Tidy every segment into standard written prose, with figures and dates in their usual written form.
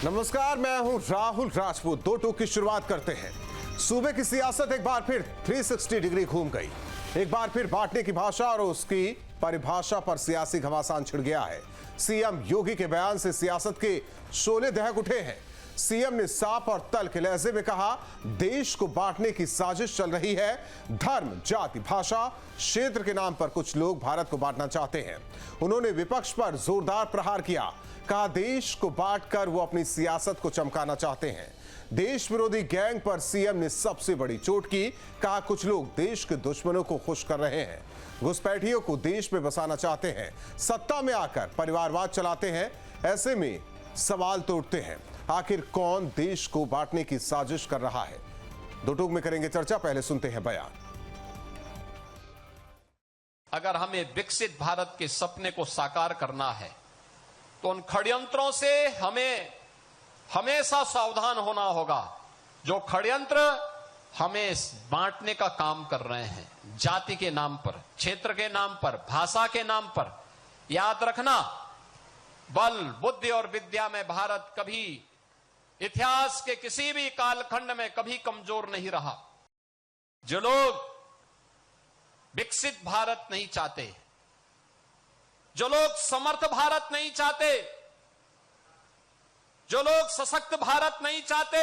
नमस्कार, मैं हूं राहुल राजपूत। दो टूक की शुरुआत करते हैं। सूबे की सियासत एक बार फिर 360 डिग्री घूम गई। एक बार फिर बांटने की भाषा और उसकी परिभाषा पर सियासी घमासान छिड़ गया है। सीएम योगी के बयान से सियासत के शोले दहक उठे हैं। सीएम ने साफ और तल्ख के लहजे में कहा, देश को बांटने की साजिश चल रही है। धर्म, जाति, भाषा, क्षेत्र के नाम पर कुछ लोग भारत को बांटना चाहते हैं। उन्होंने विपक्ष पर जोरदार प्रहार किया। कहा, देश को बांटकर वो अपनी सियासत को चमकाना चाहते हैं। देश विरोधी गैंग पर सीएम ने सबसे बड़ी चोट की। कहा, कुछ लोग देश के दुश्मनों को खुश कर रहे हैं, घुसपैठियों को देश में बसाना चाहते हैं, सत्ता में आकर परिवारवाद चलाते हैं। ऐसे में सवाल तो उठते हैं, आखिर कौन देश को बांटने की साजिश कर रहा है? दो टूक में करेंगे चर्चा। पहले सुनते हैं बयान। अगर हमें विकसित भारत के सपने को साकार करना है तो उन षड्यंत्रों से हमें हमेशा सावधान होना होगा जो षड्यंत्र हमें बांटने का काम कर रहे हैं। जाति के नाम पर, क्षेत्र के नाम पर, भाषा के नाम पर। याद रखना, बल, बुद्धि और विद्या में भारत कभी इतिहास के किसी भी कालखंड में कभी कमजोर नहीं रहा। जो लोग विकसित भारत नहीं चाहते, जो लोग समर्थ भारत नहीं चाहते, जो लोग सशक्त भारत नहीं चाहते,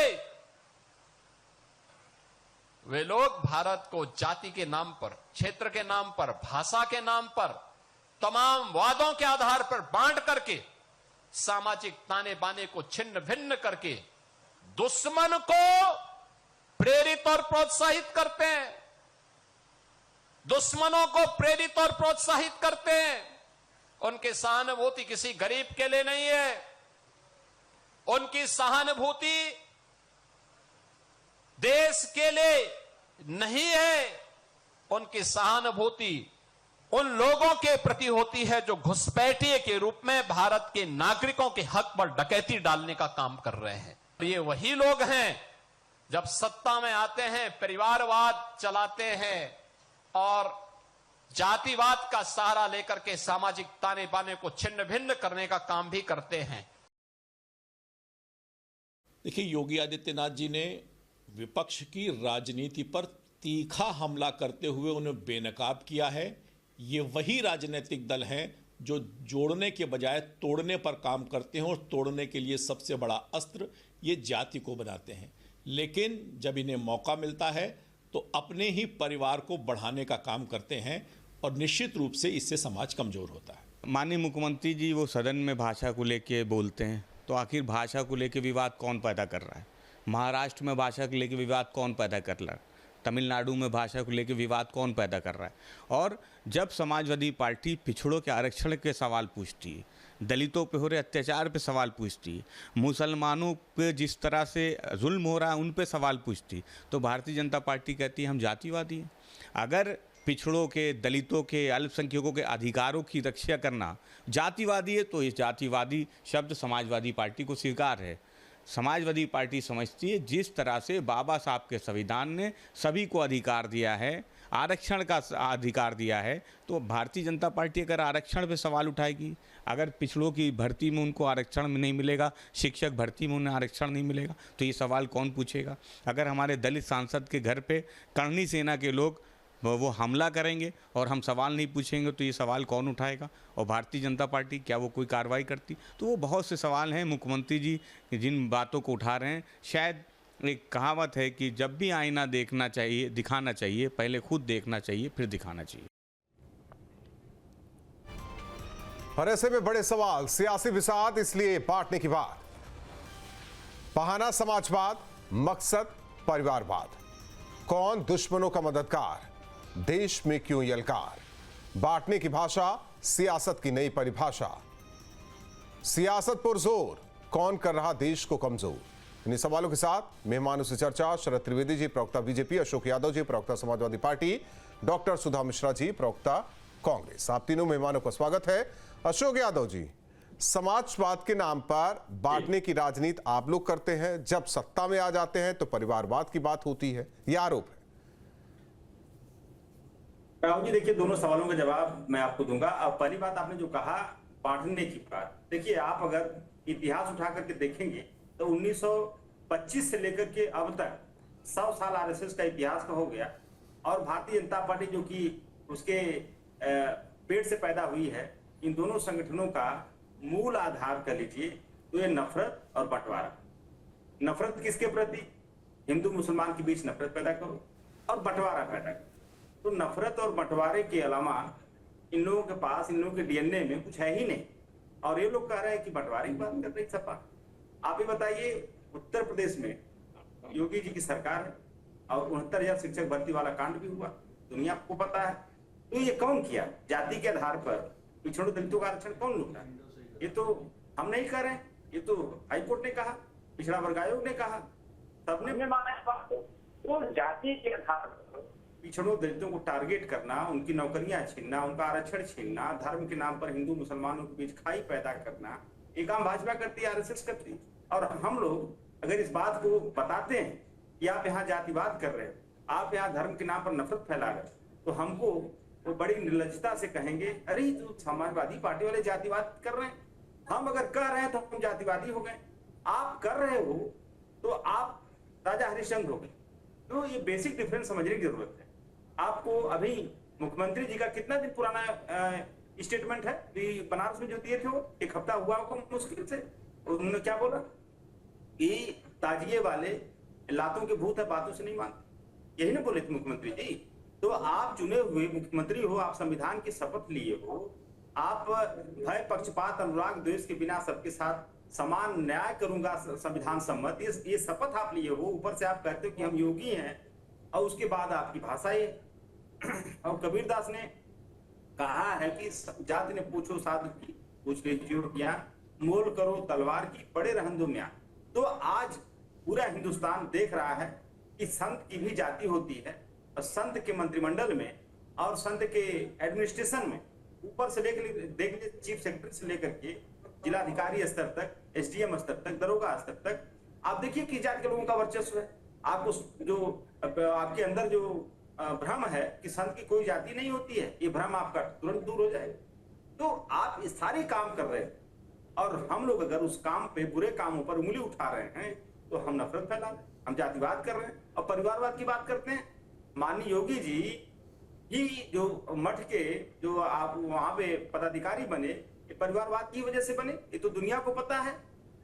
वे लोग भारत को जाति के नाम पर, क्षेत्र के नाम पर, भाषा के नाम पर, तमाम वादों के आधार पर बांट करके, सामाजिक ताने बाने को छिन्न भिन्न करके दुश्मन को प्रेरित और प्रोत्साहित करते हैं। दुश्मनों को प्रेरित और प्रोत्साहित करते हैं। उनकी सहानुभूति किसी गरीब के लिए नहीं है। उनकी सहानुभूति देश के लिए नहीं है। उनकी सहानुभूति उन लोगों के प्रति होती है जो घुसपैठिए के रूप में भारत के नागरिकों के हक पर डकैती डालने का काम कर रहे हैं। ये वही लोग हैं जब सत्ता में आते हैं, परिवारवाद चलाते हैं और जातिवाद का सहारा लेकर के सामाजिक ताने बाने को छिन्न भिन्न करने का काम भी करते हैं। देखिए, योगी आदित्यनाथ जी ने विपक्ष की राजनीति पर तीखा हमला करते हुए उन्हें बेनकाब किया है। ये वही राजनीतिक दल हैं जो जोड़ने के बजाय तोड़ने पर काम करते हैं और तोड़ने के लिए सबसे बड़ा अस्त्र ये जाति को बनाते हैं। लेकिन जब इन्हें मौका मिलता है तो अपने ही परिवार को बढ़ाने का काम करते हैं और निश्चित रूप से इससे समाज कमज़ोर होता है। माननीय मुख्यमंत्री जी वो सदन में भाषा को लेके बोलते हैं, तो आखिर भाषा को लेके विवाद कौन पैदा कर रहा है? महाराष्ट्र में भाषा को लेके विवाद कौन पैदा कर रहा है? तमिलनाडु में भाषा को लेके विवाद कौन पैदा कर रहा है? और जब समाजवादी पार्टी पिछड़ों के आरक्षण के सवाल पूछती है, दलितों पे हो रहे अत्याचार पे सवाल पूछती है, मुसलमानों पे जिस तरह से जुल्म हो रहा है उन पे सवाल पूछती, तो भारतीय जनता पार्टी कहती है हम जातिवादी हैं। अगर पिछड़ों के, दलितों के, अल्पसंख्यकों के अधिकारों की रक्षा करना जातिवादी है, तो इस जातिवादी शब्द समाजवादी पार्टी को स्वीकार है। समाजवादी पार्टी समझती है जिस तरह से बाबा साहब के संविधान ने सभी को अधिकार दिया है, आरक्षण का अधिकार दिया है, तो भारतीय जनता पार्टी अगर आरक्षण पे सवाल उठाएगी, अगर पिछड़ों की भर्ती में उनको आरक्षण नहीं मिलेगा, शिक्षक भर्ती में उन्हें आरक्षण नहीं मिलेगा, तो ये सवाल कौन पूछेगा? अगर हमारे दलित सांसद के घर पे करणी सेना के लोग वो हमला करेंगे और हम सवाल नहीं पूछेंगे, तो ये सवाल कौन उठाएगा? और भारतीय जनता पार्टी क्या वो कोई कार्रवाई करती? तो वो बहुत से सवाल हैं। मुख्यमंत्री जी जिन बातों को उठा रहे हैं, शायद एक कहावत है कि जब भी आईना देखना चाहिए, दिखाना चाहिए, पहले खुद देखना चाहिए, फिर दिखाना चाहिए। और ऐसे में बड़े सवाल, सियासी विसात, इसलिए बांटने की बात। बहाना समाजवाद, मकसद परिवारवाद। कौन दुश्मनों का मददगार, देश में क्यों यलकार? बांटने की भाषा, सियासत की नई परिभाषा। सियासत पुरजोर, कौन कर रहा देश को कमजोर? इन्हीं सवालों के साथ मेहमानों से चर्चा। शरद त्रिवेदी जी, प्रवक्ता बीजेपी, अशोक यादव जी, प्रवक्ता समाजवादी पार्टी, डॉक्टर सुधा मिश्रा जी, प्रवक्ता कांग्रेस। आप तीनों मेहमानों का स्वागत है। अशोक यादव जी, समाजवाद के नाम पर बांटने की राजनीति आप लोग करते हैं, जब सत्ता में आ जाते हैं तो परिवारवाद की बात होती है, यह आरोप है। राहुल जी, देखिए, दोनों सवालों का जवाब मैं आपको दूंगा। अब पहली बात आपने जो कहा बांटने की बात, देखिए, आप अगर इतिहास उठा करके देखेंगे तो 1925 से लेकर के अब तक 100 साल आरएसएस का इतिहास का हो गया, और भारतीय जनता पार्टी जो कि उसके पेट से पैदा हुई है, इन दोनों संगठनों का मूल आधार कर लीजिए तो ये नफरत और बंटवारा। नफरत किसके प्रति? हिंदू मुसलमान के बीच नफरत पैदा करो और बंटवारा पैदा करो। तो नफरत और बंटवारे के अलावा इन लोगों के पास, इन लोगों के डीएनए में कुछ है ही नहीं, और ये लोग कह रहे हैं कि बंटवारे की बात कर रही सपा। आप ही बताइए, उत्तर प्रदेश में योगी जी की सरकार है और 69,000 शिक्षक भर्ती वाला कांड भी हुआ, दुनिया को पता है। तो ये कौन किया? जाति के आधार पर पिछड़ों दलितों का आरक्षण कौन लूटा? ये तो हम नहीं कर रहे हैं, ये तो हाईकोर्ट ने कहा, पिछड़ा वर्ग आयोग ने कहा, सबने माना इस बात को। तो जाति के आधार पर पिछड़ों दलितों को टारगेट करना, उनकी नौकरियां छीनना, उनका आरक्षण छीनना, धर्म के नाम पर हिंदू मुसलमानों के बीच खाई पैदा करना, ये काम भाजपा करती है, आरएसएस करती है। और हम लोग अगर इस बात को बताते हैं कि आप यहाँ जातिवाद कर रहे हो, आप यहाँ धर्म के नाम पर नफरत फैला रहे हो, तो हमको वो बड़ी निर्लज्जता से कहेंगे, अरे तो समाजवादी पार्टी वाले जातिवाद कर रहे हैं। हम अगर कह रहे हैं तो हम जातिवादी हो गए, आप कर रहे हो तो आप राजा हरिश्चंद्र हो गए। तो ये बेसिक डिफरेंस समझने की जरूरत है आपको। अभी मुख्यमंत्री जी का कितना दिन पुराना स्टेटमेंट है कि बनारस में जो दिए थे, वो एक हफ्ता हुआ होगा मुश्किल से। उन्होंने क्या बोला कि ताजिए वाले लातों के भूत है, बातों से नहीं मानते, यही ना बोले थे मुख्यमंत्री जी। तो आप चुने हुए मुख्यमंत्री हो, आप संविधान की शपथ लिए हो, आप भय, पक्षपात, अनुराग, द्वेष के बिना सबके साथ समान न्याय करूंगा संविधान सम्मत, ये शपथ आप लिए हो। ऊपर से आप कहते हो कि हम योगी हैं, और उसके बाद आपकी भाषा ये। और कबीरदास ने कहा है कि जाति ने पूछो साधु की, पूछ लीजिए ज्ञान, मोल करो तलवार की, पड़े रहन दो म्यान। तो आज पूरा हिंदुस्तान देख रहा है कि संत की भी जाति होती है, और संत के मंत्रिमंडल में और संत के एडमिनिस्ट्रेशन में ऊपर से लेकर देख लीजिए, चीफ सेक्रेटरी से लेकर के जिलाधिकारी स्तर तक, एसडीएम स्तर तक, दरोगा स्तर तक, आप देखिए कि जाति के लोगों का वर्चस्व है। आपको जो आपके अंदर जो भ्रम है कि संत की कोई जाति नहीं होती है, ये भ्रम आपका तुरंत दूर हो जाएगा। तो आप ये सारे काम कर रहे हैं, और हम लोग अगर उस काम पे, बुरे कामों पर उंगली उठा रहे हैं, तो हम नफरत फैला रहे हैं, हम जातिवाद कर रहे हैं और परिवारवाद की बात करते हैं। माननीय योगी जी ही जो मठ के जो आप वहां पे पदाधिकारी बने, ये परिवारवाद की वजह से बने, ये तो दुनिया को पता है।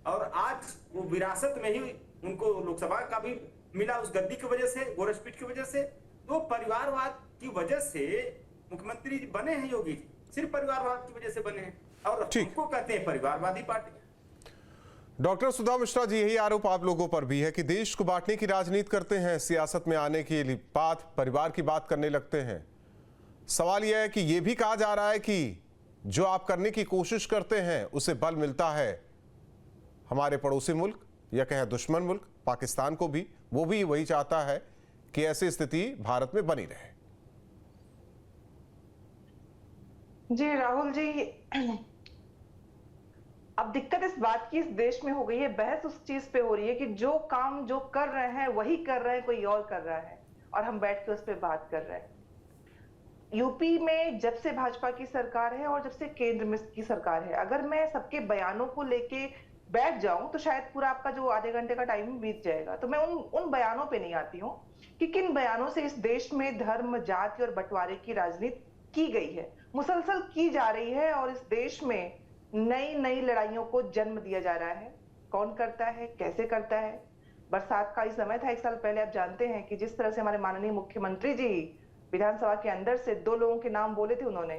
और आज वो विरासत में ही उनको लोकसभा का भी मिला उस गद्दी की वजह से, गोरखपीठ की वजह से। तो परिवारवाद की वजह से मुख्यमंत्री बने हैं योगी जी, सिर्फ परिवारवाद की वजह से बने हैं, और हमको कहते हैं परिवारवादी पार्टी। डॉक्टर सुधा मिश्रा जी, यही आरोप आप लोगों पर भी है कि देश को बांटने की राजनीति करते हैं, सियासत में आने के लिए बात, परिवार की बात करने लगते हैं। सवाल यह है कि यह भी कहा जा रहा है कि जो आप करने की कोशिश करते हैं उसे बल मिलता है हमारे पड़ोसी मुल्क, या कहें दुश्मन मुल्क पाकिस्तान को भी, वो भी वही चाहता है कि ऐसी स्थिति भारत में बनी रहे। जी राहुल जी, अब दिक्कत इस बात की इस देश में हो गई है, बहस उस चीज पे हो रही है कि जो काम जो कर रहे हैं वही कर रहे हैं, कोई और कर रहा है, और हम बैठ के उस पर बात कर रहे हैं। यूपी में जब से भाजपा की सरकार है और जब से केंद्र में की सरकार है, अगर मैं सबके बयानों को लेके बैठ जाऊं तो शायद पूरा आपका जो आधे घंटे का टाइम बीत जाएगा। तो मैं उन बयानों पे नहीं आती हूँ कि किन बयानों से इस देश में धर्म, जाति और बंटवारे की राजनीति की गई है, मुसलसल की जा रही है, और इस देश में नई नई लड़ाइयों को जन्म दिया जा रहा है। कौन करता है, कैसे करता है? बरसात का ही समय था 1 साल पहले, आप जानते हैं कि जिस तरह से हमारे माननीय मुख्यमंत्री जी विधानसभा के अंदर से 2 लोगों के नाम बोले थे उन्होंने,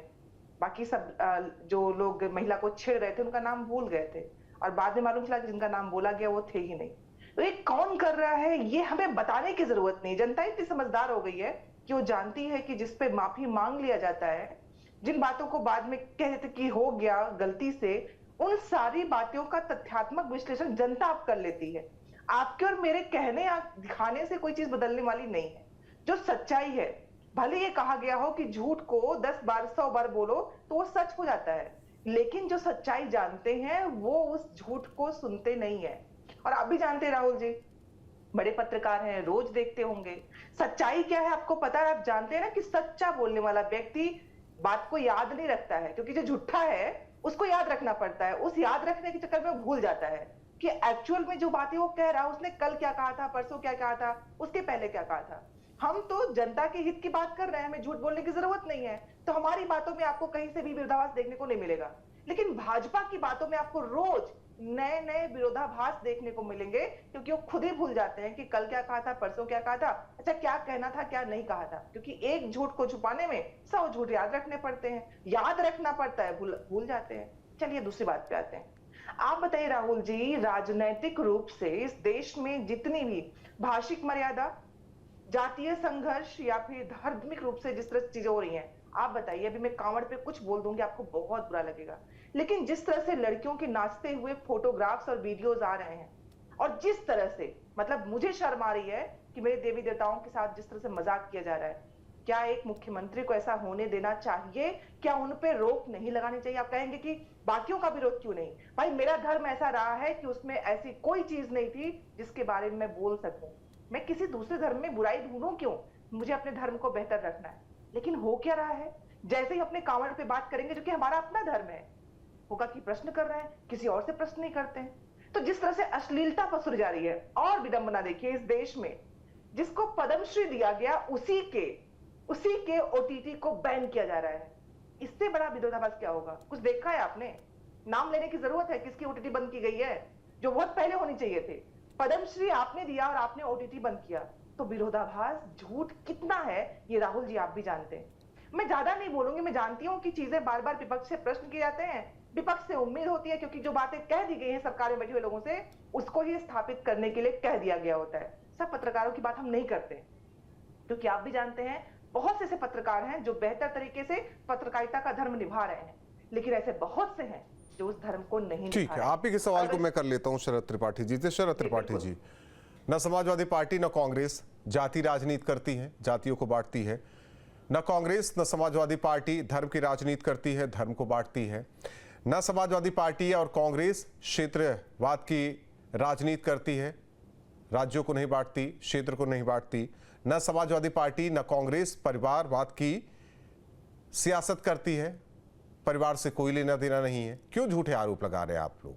बाकी सब जो लोग महिला को छेड़ रहे थे उनका नाम भूल गए थे, और बाद में मालूम चला कि जिनका नाम बोला गया वो थे ही नहीं। तो ये कौन कर रहा है ये हमें बताने की जरूरत नहीं। जनता इतनी समझदार हो गई है कि वो जानती है कि जिस पे माफी मांग लिया जाता है, जिन बातों को बाद में कहते कि हो गया गलती से, उन सारी बातों का तथ्यात्मक विश्लेषण जनता अब कर लेती है। आपके और मेरे कहने या दिखाने से कोई चीज बदलने वाली नहीं है। जो सच्चाई है, भले ये कहा गया हो कि झूठ को 10 बार 100 बार बोलो तो वो सच हो जाता है, लेकिन जो सच्चाई जानते हैं वो उस झूठ को सुनते नहीं है। और आप भी जानते हैं राहुल जी, बड़े पत्रकार हैं, रोज देखते होंगे, सच्चाई क्या है आपको पता है। आप जानते हैं ना कि सच्चा बोलने वाला व्यक्ति बात को याद नहीं रखता है, क्योंकि जो झूठा है उसको याद रखना पड़ता है, उस याद रखने के चक्कर में भूल जाता है। कि एक्चुअल में जो बातें वो कह रहा है, उसने कल क्या कहा था, परसों क्या कहा था, उसके पहले क्या कहा था। हम तो जनता के हित की बात कर रहे हैं, हमें झूठ बोलने की जरूरत नहीं है, तो हमारी बातों में आपको कहीं से भी विरोधाभास देखने को नहीं मिलेगा। लेकिन भाजपा की बातों में आपको रोज नए नए विरोधाभास देखने को मिलेंगे, क्योंकि वो खुद ही भूल जाते हैं कि कल क्या कहा था, परसों क्या कहा था, अच्छा क्या कहना था, क्या नहीं कहा था। क्योंकि एक झूठ को छुपाने में 100 झूठ याद रखने पड़ते हैं, याद रखना पड़ता है, भूल जाते हैं। चलिए दूसरी बात पे आते हैं। आप बताइए राहुल जी, राजनैतिक रूप से इस देश में जितनी भी भाषिक मर्यादा, जातीय संघर्ष या फिर धार्मिक रूप से जिस तरह से चीजें हो रही हैं, आप बताइए, अभी मैं कांवड़ पे कुछ बोल दूंगी आपको बहुत बुरा लगेगा, लेकिन जिस तरह से लड़कियों के नाचते हुए फोटोग्राफ्स और वीडियोस आ रहे हैं, और जिस तरह से मतलब मुझे शर्म आ रही है कि मेरे देवी देवताओं के साथ जिस तरह से मजाक किया जा रहा है, क्या एक मुख्यमंत्री को ऐसा होने देना चाहिए? क्या उन पे रोक नहीं लगानी चाहिए? आप कहेंगे कि बाकियों का विरोध क्यों नहीं? भाई मेरा धर्म ऐसा रहा है कि उसमें ऐसी कोई चीज नहीं थी जिसके बारे में मैं बोल सकूं। मैं किसी दूसरे धर्म में बुराई ढूंढूं क्यों? मुझे अपने धर्म को बेहतर रखना है। लेकिन हो क्या रहा है, जैसे ही अपने कांवड़ पे बात करेंगे जो कि हमारा अपना धर्म है, होगा कि प्रश्न कर रहे हैं, किसी और से प्रश्न नहीं करते हैं। तो जिस तरह से अश्लीलता पसर जा रही है, और विडंबना देखिए इस देश में जिसको पद्मश्री दिया गया उसी के ओटीटी को बैन किया जा रहा है। इससे बड़ा विरोधाभास क्या होगा? कुछ देखा है आपने? नाम लेने की जरूरत है किसकी ओटीटी बंद की गई है, जो बहुत पहले होनी चाहिए थे। पद्मश्री आपने दिया और आपने ओटीटी बंद किया, तो विरोधाभास झूठ कितना है ये राहुल जी आप भी जानते हैं। मैं ज्यादा नहीं बोलूंगी, मैं जानती हूं कि चीजें बार बार विपक्ष से प्रश्न किए जाते हैं, विपक्ष से उम्मीद होती है क्योंकि जो बातें कह दी गई हैं सरकार में बैठे हुए लोगों से, उसको ही स्थापित करने के लिए कह दिया गया होता है। सब पत्रकारों की बात हम नहीं करते, क्योंकि आप भी जानते हैं बहुत से ऐसे पत्रकार हैं जो बेहतर तरीके से पत्रकारिता का धर्म निभा रहे हैं, लेकिन ऐसे बहुत से हैं जो उस धर्म को नहीं ठीक है, आप ही के सवाल को मैं कर लेता हूं शरद त्रिपाठी जी से। शरद त्रिपाठी जी, न समाजवादी पार्टी न कांग्रेस जाति राजनीति करती है, जातियों को बांटती है। न कांग्रेस न समाजवादी पार्टी धर्म की राजनीति करती है, धर्म को बांटती है। न समाजवादी पार्टी और कांग्रेस क्षेत्रवाद की राजनीति करती है, राज्यों को नहीं बांटती, क्षेत्र को नहीं बांटती। न समाजवादी पार्टी न कांग्रेस परिवारवाद की सियासत करती है, परिवार से कोई लेना देना नहीं है। क्यों झूठे आरोप लगा रहे हैं आप लोग?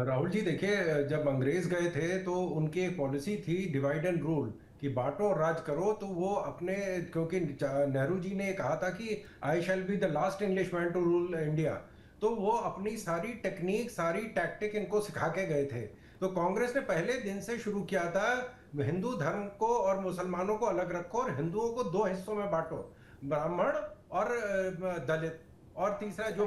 राहुल जी देखिए, जब अंग्रेज गए थे तो उनकी एक पॉलिसी थी डिवाइड एंड रूल, कि बांटो और राज करो। तो वो अपने, क्योंकि नेहरू जी ने कहा था कि I shall be the last English man to rule India, तो वो अपनी सारी टेक्निक, सारी टैक्टिक इनको सिखा के गए थे। तो कांग्रेस ने पहले दिन से शुरू किया था, हिंदू धर्म को और मुसलमानों को अलग रखो और हिंदुओं को दो हिस्सों में बांटो, ब्राह्मण और दलित। और तीसरा जो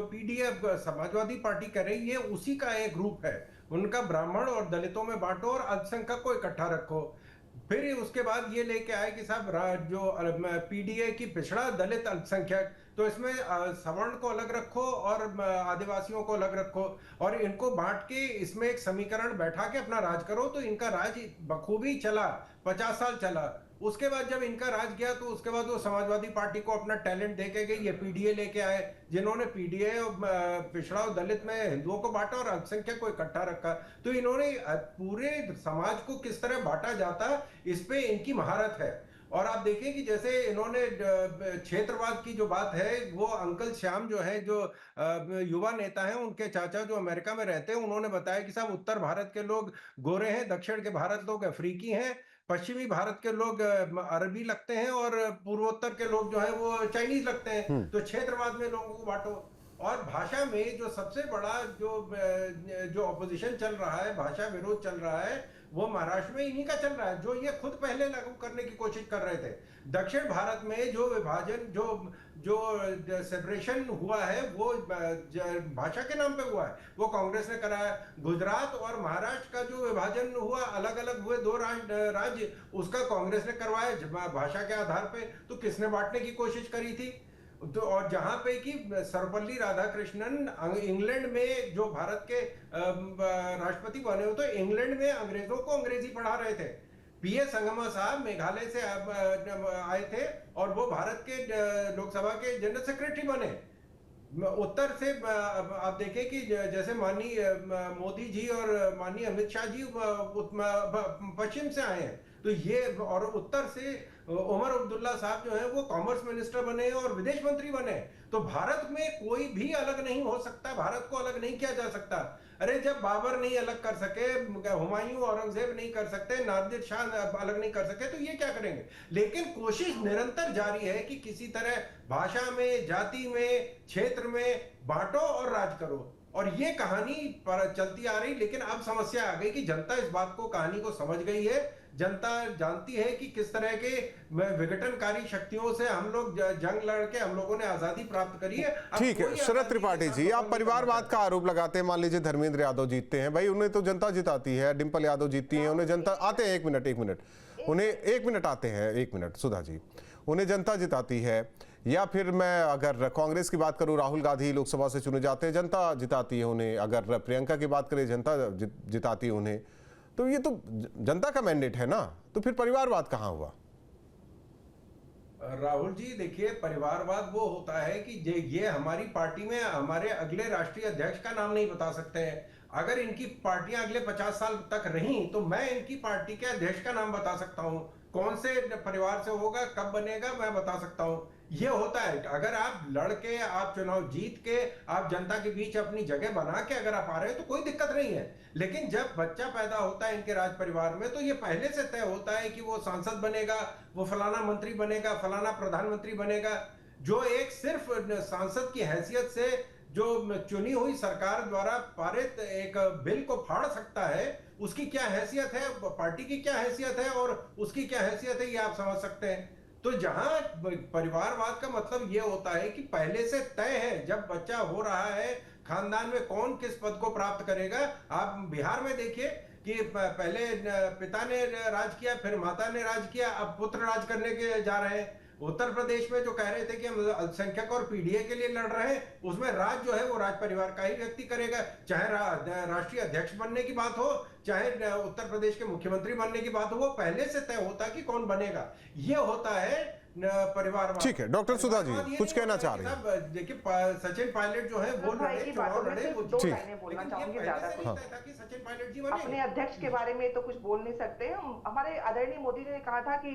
पीडीएफ समाजवादी पार्टी कर रही है, उसी का एक ग्रुप है, उनका ब्राह्मण और दलितों में बांटो और अल्पसंख्यक को इकट्ठा रखो। फिर उसके बाद ये लेके आए कि साहब जो पीडीए की पिछड़ा दलित अल्पसंख्यक, तो इसमें सवर्ण को अलग रखो और आदिवासियों को अलग रखो और इनको बांट के इसमें एक समीकरण बैठा के अपना राज करो। तो इनका राज बखूबी चला, 50 साल चला। उसके बाद जब इनका राज गया तो उसके बाद वो समाजवादी पार्टी को अपना टैलेंट दे के गई, ये पीडीए लेके आए, जिन्होंने पीडीए पिछड़ा और दलित में हिंदुओं को बांटा और अल्पसंख्यक को इकट्ठा रखा। तो इन्होंने पूरे समाज को किस तरह बांटा जाता, इस पे इनकी महारत है। और आप देखिए कि जैसे इन्होंने क्षेत्रवाद की जो बात है, वो अंकल श्याम जो है, जो युवा नेता हैं, उनके चाचा जो अमेरिका में रहते हैं, उन्होंने बताया कि साहब उत्तर भारत के लोग गोरे हैं, दक्षिण के भारत लोग अफ्रीकी हैं, पश्चिमी भारत के लोग अरबी लगते हैं और पूर्वोत्तर के लोग जो है वो चाइनीज लगते हैं। तो क्षेत्रवाद में लोगों को बांटो। और भाषा में जो सबसे बड़ा जो ऑपोजिशन चल रहा है, भाषा विरोध चल रहा है, वो महाराष्ट्र में इन्हीं का चल रहा है, जो ये खुद पहले लागू करने की कोशिश कर रहे थे। दक्षिण भारत में जो विभाजन, जो सेपरेशन हुआ है, वो भाषा के नाम पे हुआ है, वो कांग्रेस ने कराया। गुजरात और महाराष्ट्र का जो विभाजन हुआ, अलग अलग हुए दो राज्य, उसका कांग्रेस ने करवाया भाषा के आधार पे। तो किसने बांटने की कोशिश करी थी? तो और जहां पे कि सर्वपल्ली राधाकृष्णन इंग्लैंड में जो भारत के राष्ट्रपति बने हो, तो इंग्लैंड में अंग्रेजों को अंग्रेजी पढ़ा रहे थे। पीए संगमा साहब मेघालय से आए थे और वो भारत के लोकसभा के जनरल सेक्रेटरी बने। उत्तर से आप देखें कि जैसे माननीय मोदी जी और माननीय अमित शाह जी पश्चिम से आए हैं, तो ये, और उत्तर से उमर अब्दुल्ला साहब जो है वो कॉमर्स मिनिस्टर बने और विदेश मंत्री बने। तो भारत में कोई भी अलग नहीं हो सकता, भारत को अलग नहीं किया जा सकता। अरे जब बाबर नहीं अलग कर सके, हुमायूं औरंगजेब नहीं कर सकते, नादिर शाह अलग नहीं कर सके, तो ये क्या करेंगे? लेकिन कोशिश निरंतर जारी है कि किसी तरह भाषा में, जाति में, क्षेत्र में बांटो और राज करो, और ये कहानी पर चलती आ रही। लेकिन अब समस्या आ गई कि जनता इस बात को, कहानी को समझ गई है। जनता जानती है कि किस तरह के विघटनकारी शक्तियों से हम लोग जंग लड़के हम लोगों ने आजादी प्राप्त करी है। ठीक है शरद त्रिपाठी जी, आप परिवारवाद का आरोप लगाते हैं। मान लीजिए धर्मेंद्र यादव जीतते हैं, भाई उन्हें तो जनता जिताती है, डिंपल यादव जीतती है, उन्हें जनता आते हैं, एक मिनट उन्हें 1 मिनट आते हैं, 1 मिनट सुधा जी, उन्हें जनता जिताती है। या फिर मैं अगर कांग्रेस की बात करूं, राहुल गांधी लोकसभा से चुने जाते हैं, जनता जिताती है उन्हें। अगर प्रियंका की बात करें, जनता जिताती है उन्हें। तो ये तो जनता का मैंडेट है ना, तो फिर परिवारवाद कहां हुआ? राहुल जी देखिए, परिवारवाद वो होता है कि ये हमारी पार्टी में हमारे अगले राष्ट्रीय अध्यक्ष का नाम नहीं बता सकते हैं। अगर इनकी पार्टियां अगले 50 साल तक रहीं तो मैं इनकी पार्टी के अध्यक्ष का नाम बता सकता हूं। कौन से परिवार से होगा, कब बनेगा, मैं बता सकता हूं। ये होता है, अगर आप लड़के, आप चुनाव जीत के, आप जनता के बीच अपनी जगह बना के अगर आप आ रहे हैं तो कोई दिक्कत नहीं है। लेकिन जब बच्चा पैदा होता है इनके राज परिवार में, तो ये पहले से तय होता है कि वो सांसद बनेगा, वो फलाना मंत्री बनेगा, फलाना प्रधानमंत्री बनेगा। जो एक सिर्फ सांसद की हैसियत से जो चुनी हुई सरकार द्वारा पारित एक बिल को फाड़ सकता है, उसकी क्या हैसियत है, पार्टी की क्या हैसियत है और उसकी क्या हैसियत है, ये आप समझ सकते हैं। तो जहां परिवारवाद का मतलब ये होता है कि पहले से तय है, जब बच्चा हो रहा है, खानदान में कौन किस पद को प्राप्त करेगा। आप बिहार में देखिए कि पहले पिता ने राज किया, फिर माता ने राज किया, अब पुत्र राज करने के जा रहे हैं। उत्तर प्रदेश में जो कह रहे थे कि हम अल्पसंख्यक और पीडीए के लिए लड़ रहे हैं, उसमें राज जो है वो राज परिवार का ही व्यक्ति करेगा। चाहे राष्ट्रीय अध्यक्ष बनने की बात हो, चाहे उत्तर प्रदेश के मुख्यमंत्री बनने की बात हो, वो पहले से तय होता है कि कौन बनेगा। ये होता है परिवार। ठीक है डॉक्टर सुधा जी कुछ कहना चाह रही हैं? देखिए सचिन पायलट जो है वो चुनाव लड़े, वो दो लाइनें बोलना चाहूंगी ज्यादा। सचिन पायलट जी अपने अध्यक्ष के बारे में तो कुछ बोल नहीं सकते। हमारे आदरणीय मोदी ने कहा था कि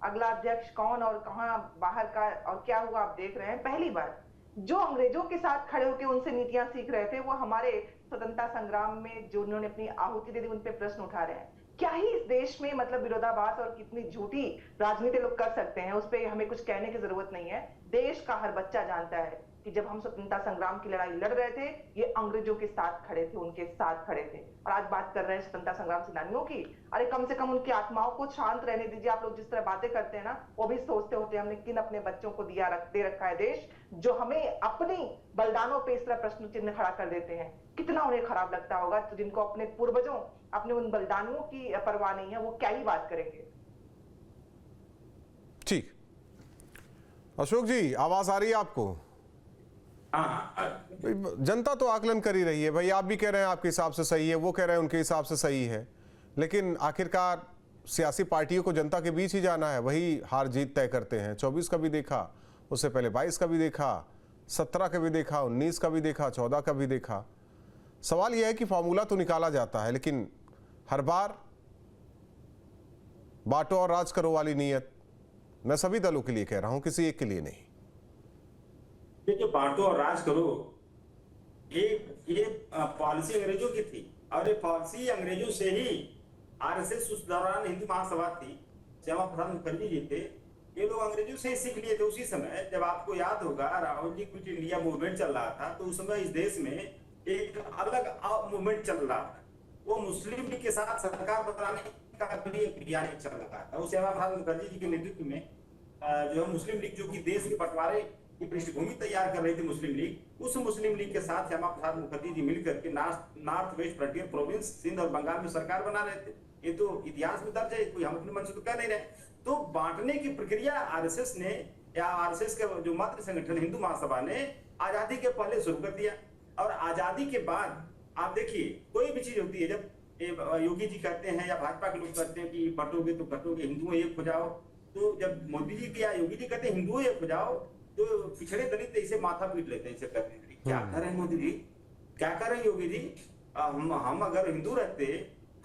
अगला अध्यक्ष कौन और कहां बाहर का और क्या हुआ आप देख रहे हैं। पहली बार जो अंग्रेजों के साथ खड़े होकर उनसे नीतियां सीख रहे थे, वो हमारे स्वतंत्रता संग्राम में जो उन्होंने अपनी आहुति दे दी, उन पे प्रश्न उठा रहे हैं। क्या ही इस देश में मतलब विरोधाभास और कितनी झूठी राजनीति लोग कर सकते हैं, उस पर हमें कुछ कहने की जरूरत नहीं है। देश का हर बच्चा जानता है कि जब हम स्वतंत्रता संग्राम की लड़ाई लड़ रहे थे, ये अंग्रेजों के साथ खड़े थे, उनके साथ खड़े थे। और आज बात कर रहे हैं स्वतंत्रता संग्राम सेनानियों की। अरे कम से कम उनकी आत्माओं को शांत रहने दीजिए। आप लोग जिस तरह बातें करते हैं ना, वो भी सोचते होते हमने किन अपने बच्चों को दे रखा है देश, जो हमें अपनी बलिदानों पे इस तरह प्रश्न चिन्ह खड़ा कर देते हैं। कितना उन्हें खराब लगता होगा, तो जिनको अपने पूर्वजों, अपने उन बलिदानियों की परवाह नहीं है, वो क्या ही बात करेंगे। ठीक, अशोक जी आवाज आ रही है आपको? जनता तो आकलन कर ही रही है भाई। आप भी कह रहे हैं आपके हिसाब से सही है, वो कह रहे हैं उनके हिसाब से सही है, लेकिन आखिरकार सियासी पार्टियों को जनता के बीच ही जाना है, वही हार जीत तय करते हैं। 24 का भी देखा, उससे पहले 22 का भी देखा, 17 का भी देखा, 19 का भी देखा, 14 का भी देखा। सवाल यह है कि फॉर्मूला तो निकाला जाता है, लेकिन हर बार बांटो और राज करो वाली नीयत, मैं सभी दलों के लिए कह रहा हूं, किसी एक के लिए नहीं। देखिए बांटो और राज करो, ये पॉलिसी अंग्रेजों की थी, और ये पॉलिसी अंग्रेजों से ही आरएसएस उस दौरान हिंदू महासभा थी, श्यामा प्रसाद मुखर्जी जी थे, ये लोग अंग्रेजों से ही सीख लिए थे। उसी समय जब आपको याद होगा Rahul ji quit India movement चल रहा था, तो उस समय इस देश में एक अलग मूवमेंट चल रहा था, वो मुस्लिम लीग के साथ सरकार बनाने का भी अभियान चल रहा था। श्यामा प्रसाद मुखर्जी जी के नेतृत्व में जो है मुस्लिम लीग, जो कि देश के बंटवारे की पृष्ठभूमि तैयार कर रही थी मुस्लिम लीग, उस मुस्लिम लीग के साथ श्यामा प्रसाद मुखर्जी जी मिलकर के north west frontier province Sindh और बंगाल में सरकार बना रहे थे। ये तो इतिहास में दर्ज है, कोई हम अपने मन से तो कह नहीं रहे। तो बांटने की प्रक्रिया आरएसएस ने, या आरएसएस का जो मातृ संगठन हिंदू महासभा ने आजादी के पहले शुरू कर दिया, और आजादी के बाद आप देखिए कोई भी चीज होती है, जब योगी जी कहते हैं या भाजपा के लोग कहते हैं कि बंटोगे तो कटोगे, हिंदुओं एक हो जाओ, तो जब मोदी जी या योगी जी कहते हैं हिंदुओं एक हो जाओ, तो पिछड़े दलित इसे माथा पीट लेते हैं, इसे कहते हैं क्या कर रहे हैं मोदी जी, क्या कर रहे हैं योगी जी। हम अगर हिंदू रहते,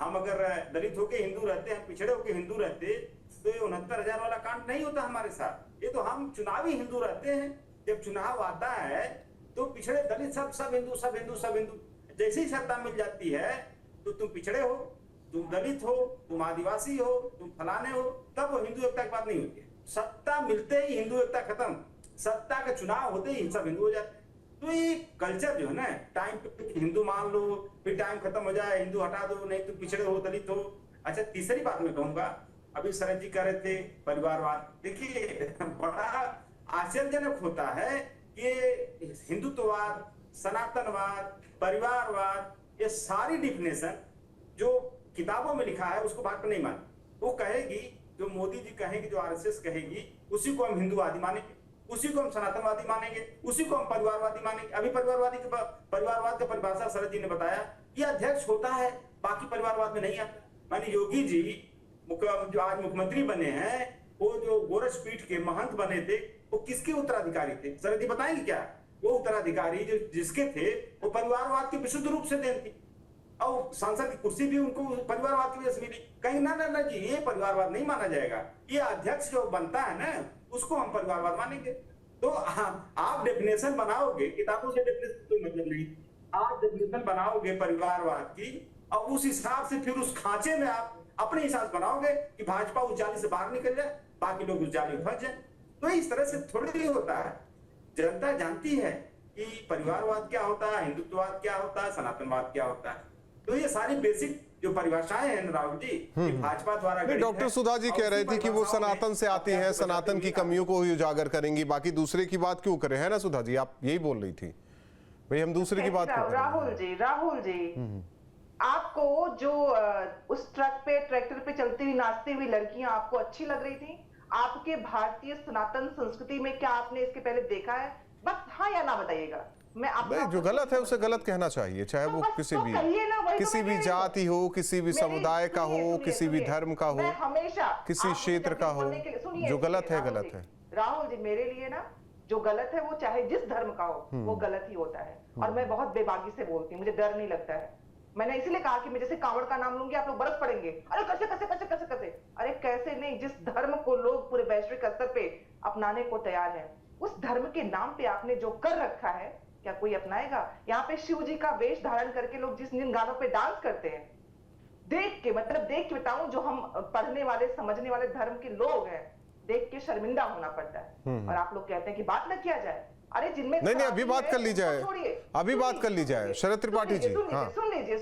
हम अगर दलित होके हिंदू रहते, हम पिछड़े होके हिंदू रहते, तो ये 69,000 वाला कांड नहीं होता हमारे साथ। ये तो हम चुनावी हिंदू रहते हैं, जब चुनाव आता है तो पिछड़े दलित सब हिंदू, सब हिंदू, सब हिंदू। जैसे ही सत्ता मिल जाती है तो तुम पिछड़े हो, तुम दलित हो, तुम आदिवासी हो, तुम फलाने हो, तब वो हिंदू एकता की बात नहीं होती है। सत्ता मिलते ही हिंदू एकता खत्म, सत्ता का चुनाव होते ही सब हिंदू हो जाते हैं। तो ये कल्चर जो है ना, टाइम पे हिंदू मान लो, फिर टाइम खत्म हो जाए हिंदू हटा दो, नहीं तुम पिछड़े हो, दलित हो। अच्छा, तीसरी बात मैं कहूंगा, अभी शरद जी कह रहे थे परिवारवाद। देखिए बड़ा आश्चर्यजनक होता है कि हिंदुत्ववाद, सनातनवाद, परिवारवाद, ये सारी डिफिनेशन जो किताबों में लिखा है उसको बात पर नहीं माने। वो कहेगी, जो मोदी जी कहेंगे, जो आरएसएस कहेगी, उसी को हम हिंदूवादी मानेंगे, उसी को हम सनातनवादी मानेंगे, उसी को हम परिवारवादी मानेंगे। अभी परिवारवाद का परिभाषा शरद जी ने बताया कि अध्यक्ष होता है, बाकी परिवारवाद में नहीं आता। मानी योगी जी जो आज मुख्यमंत्री बने हैं, वो जो गोरखपीठ के महंत बने थे, वो किसके उत्तराधिकारी थे? शरद जी बताएंगे क्या? वो उत्तराधिकारी जो जिसके थे वो परिवारवाद की विशुद्ध रूप से देन थी, और सांसद की कुर्सी भी उनको परिवारवाद की वजह से मिली। कहीं ना जी, ये परिवारवाद नहीं माना जाएगा, ये अध्यक्ष जो बनता है ना उसको हम परिवारवाद मानेंगे। तो आप डेफिनेशन बनाओगे, किताबों से डेफिनेशन कोई मतलब नहीं, आप डेफिनेशन बनाओगे परिवारवाद की, और उस हिसाब से फिर उस खांचे में आप अपने हिसाब से बनाओगे कि भाजपा उस जाली से बाहर निकल जाए, बाकी लोग उस जाली में फंस जाए। तो इस तरह से थोड़ी होता है। जनता जानती है कि परिवारवाद क्या होता है, हिंदुत्ववाद क्या होता है, सनातनवाद क्या होता है। तो ये सारी बेसिक जो परिभाषाएं हैं राहुल जी, भाजपा द्वारा। डॉक्टर सुधा जी कह रहे थे कि वो सनातन से आती हैं, सनातन की कमियों को ही उजागर करेंगी, बाकी दूसरे की बात क्यों करें, है ना सुधा जी? आप यही बोल रही थी भाई, हम दूसरे की बात क्यों करें? राहुल जी, आपको जो उस ट्रक पे, ट्रैक्टर पे चलती हुई, नाचती हुई लड़कियां आपको अच्छी लग रही थी? आपके भारतीय सनातन संस्कृति में क्या आपने इसके पहले देखा है? बस हाँ या ना बताइएगा। मैं नहीं, जो गलत है उसे गलत कहना चाहिए, चाहे वो किसी भी जाति हो, किसी भी समुदाय का हो, किसी भी धर्म का हो, हमेशा किसी क्षेत्र का हो, जो गलत है गलत है। राहुल जी, मेरे लिए ना जो गलत है वो चाहे जिस धर्म का हो, वो गलत ही होता है। और मैं बहुत बेबाकी से बोलती हूँ, मुझे डर नहीं लगता है। मैंने इसलिए कहा कि मैं जैसे कांवड़ का नाम लूंगी आप लोग बरस पड़ेंगे, अरे कैसे कैसे कैसे कैसे कैसे। अरे कैसे नहीं, जिस धर्म को लोग पूरे वैश्विक स्तर पे अपनाने को तैयार है, उस धर्म के नाम पे आपने जो कर रखा है, क्या कोई अपनाएगा? यहाँ पे शिव जी का वेश धारण करके लोग जिस जिन गानों पे डांस करते हैं, देख के बताऊं, जो हम पढ़ने वाले समझने वाले धर्म के लोग हैं, देख के शर्मिंदा होना पड़ता है। और आप लोग कहते हैं कि बात न किया जाए। अरे जिनमें नहीं, अभी बात कर ली जाए, अभी बात कर ली जाए। शरद त्रिपाठी जी, हाँ,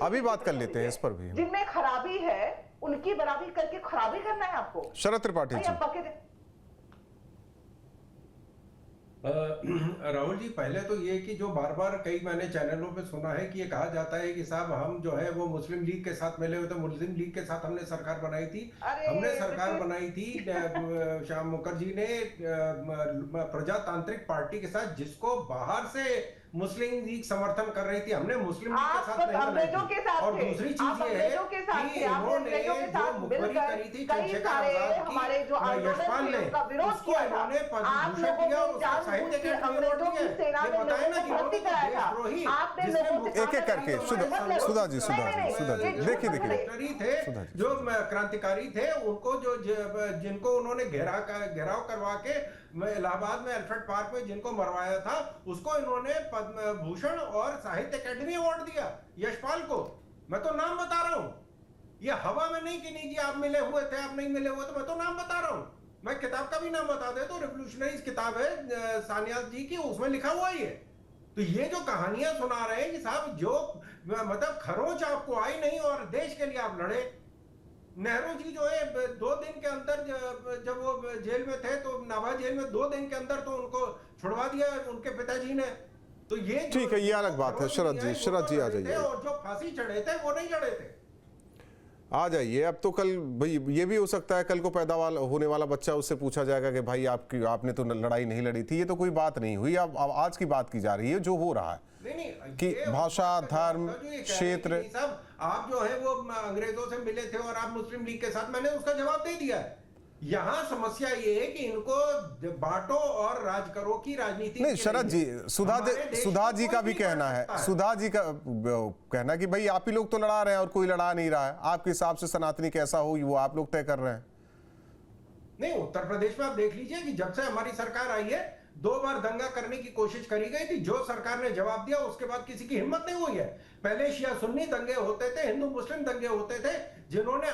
अभी बात कर लेते हैं इस पर भी। जिनमें खराबी है उनकी बराबरी करके खराबी करना है आपको। शरद त्रिपाठी जी, राहुल जी, पहले तो ये कि जो बार बार कई मैंने चैनलों पे सुना है कि ये कहा जाता है कि साहब हम जो है वो मुस्लिम लीग के साथ मिले हुए थे, मुस्लिम लीग के साथ हमने सरकार बनाई थी। हमने सरकार बनाई थी श्याम मुखर्जी ने प्रजातांत्रिक पार्टी के साथ, जिसको बाहर से मुस्लिम लीग समर्थन कर रही थी, हमने मुस्लिम लीग के साथ नहीं बनाई थी। और दूसरी चीज ये है कि इन्होंने जो मुखबरी करी थी चंद्रशेखर आजाद की, यशपाल ने, उसको इन्होंने पद्मभूषण दिया और उसका साहित्य के अवार्ड दिया। ये बताए ना कि इन्होंने देशद्रोही, एक एक करके सुधा जी देखिए थे, जो क्रांतिकारी थे, उनको जो जिनको उन्होंने घेराव करवा के इलाहाबाद में अल्फ्रेड पार्क में जिनको मरवाया था, उसको इन्होंने पद्म भूषण और साहित्य अकेडमी अवार्ड दिया यशपाल को। मैं तो नाम बता रहा हूं, ये हवा में नहीं कि नहीं जी आप मिले हुए थे, आप नहीं मिले हुए, तो मैं तो नाम बता रहा हूं। मैं किताब का भी नाम बता दे तो रिवोल्यूशनरी किताब है सानिया जी की, उसमें लिखा हुआ ही है। तो ये जो कहानियां सुना रहे हैं कि साहब जो मतलब खरोंच आपको आई नहीं और देश के लिए आप लड़े। नेहरू जी जो है 2 दिन के अंदर जब वो जेल में थे, तो नाभा जेल में 2 दिन के अंदर तो उनको छुड़वा दिया उनके पिताजी ने। तो ये ठीक है, ये अलग बात है। शरद जी आ जाइए। और जो फांसी चढ़े थे वो नहीं चढ़े थे। आ जाइए। अब तो कल भाई ये भी हो सकता है कल को पैदा होने वाला बच्चा, उससे पूछा जाएगा कि भाई आपने तो लड़ाई नहीं लड़ी थी। ये तो कोई बात नहीं हुई। अब आज की बात की जा रही है जो हो रहा है कि भाषा, धर्म, क्षेत्र। सब आप जो है वो अंग्रेजों से मिले थे और आप मुस्लिम लीग के साथ, मैंने उसका जवाब दे दिया है। यहाँ समस्या ये है कि इनको बांटो और राज करो की राजनीति नहीं। शरद जी, सुधा जी का भी कहना है, सुधा जी का कहना कि भाई आप ही लोग तो लड़ा रहे हैं और कोई लड़ा नहीं रहा है। आपके हिसाब से सनातनी कैसा हो वो आप लोग तय कर रहे हैं। नहीं, उत्तर प्रदेश में आप देख लीजिए कि जब से हमारी सरकार आई है 2 बार दंगा करने की कोशिश करी गई थी, जो सरकार ने जवाब दिया उसके बाद किसी की हिम्मत नहीं हुई है। पहले शिया सुन्नी दंगे होते थे, हिंदू मुस्लिम दंगे होते थे, जिन्होंने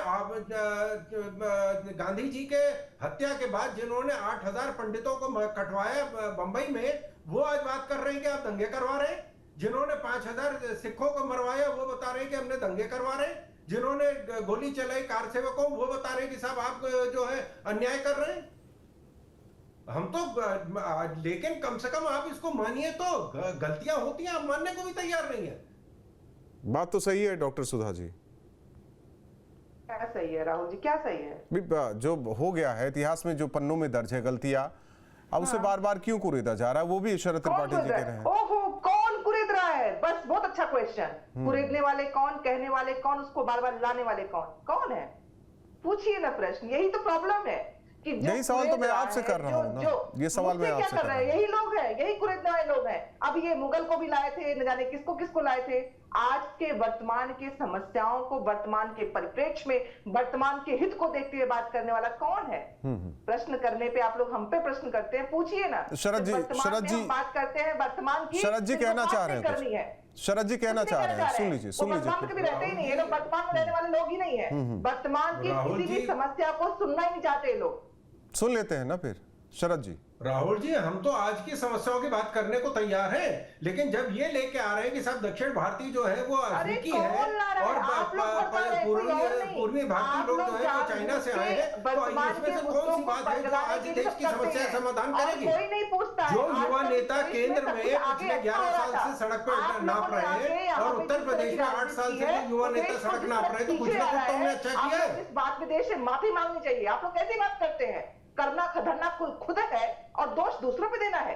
गांधी जी के हत्या के बाद जिन्होंने 8000 पंडितों को कटवाया बंबई में, वो आज बात कर रहे हैं कि आप दंगे करवा रहे हैं। जिन्होंने 5000 सिखों को मरवाया वो बता रहे हैं कि हमने दंगे करवा रहे हैं। जिन्होंने गोली चलाई कार सेवकों, वो बता रहे हैं कि साहब आप जो है अन्याय कर रहे हैं। हम तो लेकिन कम से कम आप इसको मानिए, तो गलतियां होती हैं, आप मानने को भी तैयार नहीं है। बात तो सही है डॉक्टर सुधा जी। क्या सही है राहुल जी, क्या सही है? जो हो गया है इतिहास में, जो पन्नों में दर्ज है गलतियां, अब उसे बार बार क्यों कुरेदा जा रहा है, वो भी शरद त्रिपाठी जी कह रहे हैं। ओहो, कौन कुरेद रहा है? बस बहुत अच्छा क्वेश्चन। कुरेदने वाले कौन, कहने वाले कौन, उसको बार बार लाने वाले कौन है? पूछिए ना प्रश्न। यही तो प्रॉब्लम है कि यही सवाल तो मैं आपसे कर रहा हूँ ना, ये सवाल मैं आपसे कर रहा हूँ। यही लोग हैं, यही कुरेदने वाले लोग हैं। अब ये मुगल को भी लाए थे, न जाने किसको किसको लाए थे। आज के वर्तमान के समस्याओं को वर्तमान के परिप्रेक्ष्य में, वर्तमान के हित को देखते हुए बात करने वाला कौन है? प्रश्न करने पे आप लोग हम पे प्रश्न करते हैं, पूछिए ना। शरद जी बात करते हैं वर्तमान की, शरद जी कहना चाह रहे हैं, शरद जी कहना चाह रहे हैं, सुन लीजिए। वर्तमान में कभी रहते ही नहीं है लोग, वर्तमान में रहने वाले लोग ही नहीं है। वर्तमान की किसी भी समस्या को सुनना ही नहीं चाहते लोग। सुन लेते हैं ना फिर शरद जी। राहुल जी, हम तो आज की समस्याओं की बात करने को तैयार हैं, लेकिन जब ये लेके आ रहे हैं कि साहब दक्षिण भारतीय जो है वो अफ्रीकी है और पूर्वी भारतीय लोग जो है वो चाइना से आए हैं, तो इसमें से कौन सी बात है जो आज देश की समस्या समाधान करेगी? कोई नहीं पूछता है। जो युवा नेता केंद्र में पिछले 11 साल से सड़क पर नाप रहे हैं और उत्तर प्रदेश में 8 साल से युवा नेता सड़क नाप रहे हैं, तो कुछ ना कुछ तो हमने अच्छा किया है। इस बात में देश से माफी मांगनी चाहिए। आप लोग कैसी बात करते हैं? करना खतरना खुद है और दोष दूसरों पे देना है।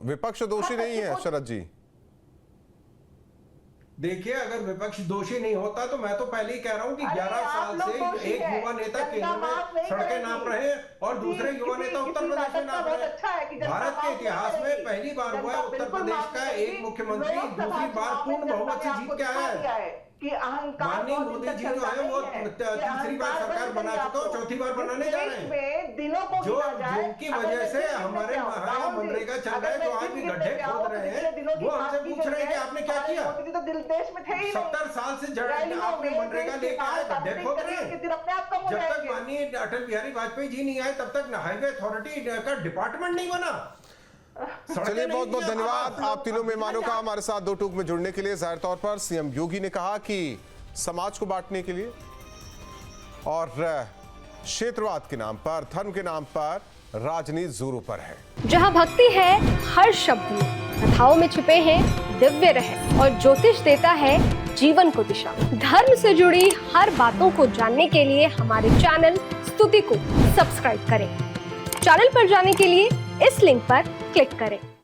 विपक्ष दोषी नहीं है शरद जी। देखिए, अगर विपक्ष दोषी नहीं होता तो मैं तो पहले ही कह रहा हूं कि 11 साल से एक युवा नेता केंद्र में सड़कें नाप रहे हैं और दूसरे युवा नेता उत्तर प्रदेश में नाप रहे हैं। भारत के इतिहास में पहली बार हुआ उत्तर प्रदेश का एक मुख्यमंत्री दूसरी बार पूर्ण बहुमत से जीत के आया है। माननीय मोदी जी जो है वो तीसरी बार सरकार बना चुका और चौथी बार बनाने जा रहे हैं, जो जिनकी वजह से हमारे मनरेगा चल रहा है, जो आज भी गड्ढे खोद रहे हैं, वो हमसे पूछ रहे हैं कि आपने क्या किया। 70 साल से आपने मनरेगा लेके आए, गड्ढे खोद रहे हैं। जब तक माननीय अटल बिहारी वाजपेयी जी नहीं आए तब तक हाईवे अथॉरिटी का डिपार्टमेंट नहीं बना। चलिए, बहुत बहुत धन्यवाद आप तीनों मेहमानों का हमारे साथ दो टूक में जुड़ने के लिए। जाहिर तौर पर सीएम योगी ने कहा कि समाज को बांटने के लिए और क्षेत्रवाद के नाम पर, धर्म के नाम पर राजनीति जोरों पर है। जहां भक्ति है हर शब्द में, कथाओं में छुपे हैं दिव्य रहस्य और ज्योतिष देता है जीवन को दिशा। धर्म से जुड़ी हर बातों को जानने के लिए हमारे चैनल स्तुति को सब्सक्राइब करें। चैनल पर जाने के लिए इस लिंक पर क्लिक करें।